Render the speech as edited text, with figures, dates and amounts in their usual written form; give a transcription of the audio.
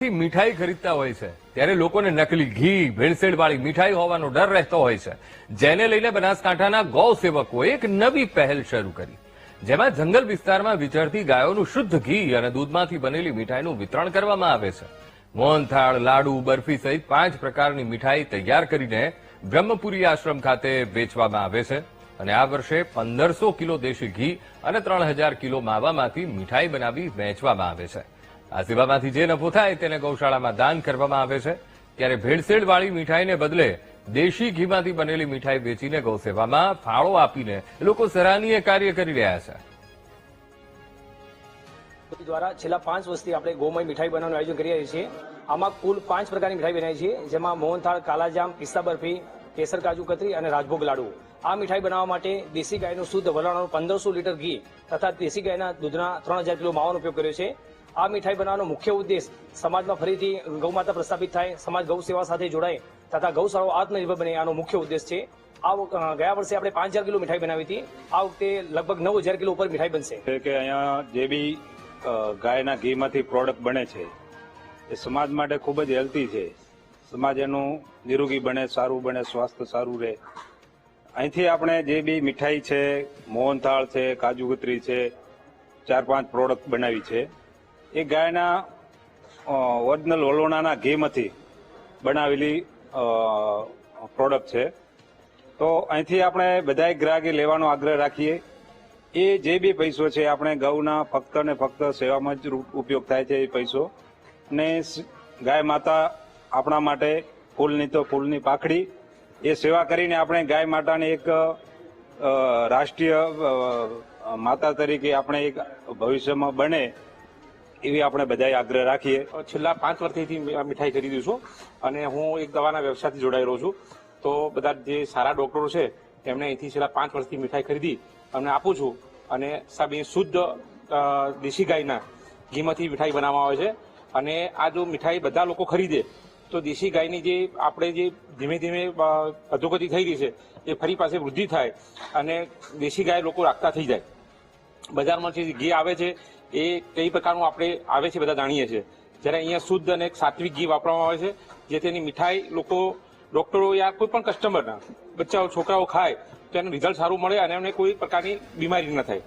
મીઠાઈ ખરીદતા હોય છે ત્યારે લોકોને નકલી ઘી ભેળસેળવાળી મીઠાઈ હોવાનો ડર રહેતો હોય છે, જેને લઈને બનાસકાંઠાના ગૌ સેવકોએ એક નવી પહેલ શરૂ કરી, જેમાં જંગલ વિસ્તારમાં વિચરતી ગાયોનું શુદ્ધ ઘી અને દૂધમાંથી બનેલી મીઠાઈનું વિતરણ કરવામાં આવે છે. મોહનથાળ, લાડુ, બરફી સહિત 5 પ્રકારની મીઠાઈ તૈયાર કરીને બ્રહ્મપુરી આશ્રમ ખાતે વેચવામાં આવે છે અને આ વર્ષે 1500 કિલો દેશી ઘી અને 3000 કિલો માવામાંથી મીઠાઈ બનાવી વેચવામાં આવે છે. આ સેવામાંથી જે નફો થાય તેને ગૌશાળામાં દાન કરવામાં આવે છે. ત્યારે ભેળસેળવાળી મીઠાઈને બદલે દેશી ઘીમાંથી બનેલી મીઠાઈ વેચીને ગૌસેવામાં ફાળો આપીને લોકો સરાહનીય કાર્ય કરી રહ્યા છે. દ્વારા છેલ્લા 5 વર્ષથી આપણે ગૌમય મીઠાઈ બનાવવાનું આયોજન કરી રહ્યા છીએ. આમાં કુલ 5 પ્રકારની મીઠાઈ બનાવી છીએ, જેમાં મોહનથાળ, કાલાજામ, પિસ્તા બરફી, કેસર કાજુ કતરી અને રાજભોગ લાડુ. આ મીઠાઈ બનાવવા માટે દેશી ગાયનું શુદ્ધ વલાણાનું 1500 લીટર ઘી તથા દેશી ગાયના દૂધના 3000 કિલો માવાનો ઉપયોગ કર્યો છે. આ મીઠાઈ બનાવવાનો મુખ્ય ઉદ્દેશ સમાજમાં ફરીથી ગૌમાતા પ્રસ્થાપિત થાય, સમાજ ગૌ સેવા સાથે જોડાય તથા ગૌશાળાઓ આત્મનિર્ભર બને, આનો મુખ્ય ઉદ્દેશ છે. ગયા વર્ષે આપણે 5000 કિલો મીઠાઈ બનાવી હતી. આ વખતે લગભગ 9000 કિલો ઉપર મીઠાઈ બનશે. કે અહીંયા જે બી ગાયના ઘીમાંથી પ્રોડક્ટ બને છે એ સમાજ માટે ખૂબ જ હેલ્ધી છે. સમાજ એનું નિરોગી બને, સારું બને, સ્વાસ્થ્ય સારું રહે. અહીંથી આપણે જે બી મીઠાઈ છે, મોહનથાળ છે, કાજુ કતરી છે, 4-5 પ્રોડક્ટ બનાવી છે, એ ગાયના ઓરિજિનલ વલોણાના ઘીમાંથી બનાવેલી પ્રોડક્ટ છે. તો અહીંથી આપણે બધાય ગ્રાહકે લેવાનો આગ્રહ રાખીએ. એ જે બી પૈસો છે આપણે ગૌના ફક્ત ને ફક્ત સેવામાં જ ઉપયોગ થાય છે. એ પૈસો ને ગાય માતા આપણા માટે ફૂલની તો ફૂલની પાખડી, એ સેવા કરીને આપણે ગાય માતાને એક રાષ્ટ્રીય માતા તરીકે આપણે એક ભવિષ્યમાં બને એવી આપણે બધાએ આગ્રહ રાખીએ. છેલ્લા 5 વર્ષથી મીઠાઈ ખરીદું છું અને હું એક દવાના વ્યવસાયથી જોડાયેલો છું. તો બધા જે સારા ડોક્ટરો છે એમને અહીંથી છેલ્લા 5 વર્ષથી મીઠાઈ ખરીદી અમને આપું છું અને સાહેબ એ શુદ્ધ દેશી ગાયના ઘીમાંથી મીઠાઈ બનાવવામાં આવે છે. અને આ જો મીઠાઈ બધા લોકો ખરીદે તો દેશી ગાયની જે આપણે જે ધીમે ધીમે અધોગતિ થઈ રહી છે એ ફરી પાસે વૃદ્ધિ થાય અને દેશી ગાય લોકો રાખતા થઈ જાય. બજારમાં જે ઘી આવે છે એ કઈ પ્રકારનું આપણે આવે છે બધા જાણીએ છીએ, જ્યારે અહીંયા શુદ્ધ અને સાત્વિક ઘી વાપરવામાં આવે છે, જે તેની મીઠાઈ લોકો ડોક્ટરો યા કોઈ પણ કસ્ટમરના બચ્ચાઓ છોકરાઓ ખાય તો એનું રિઝલ્ટ સારું મળે અને એમને કોઈ પ્રકારની બીમારી ન થાય.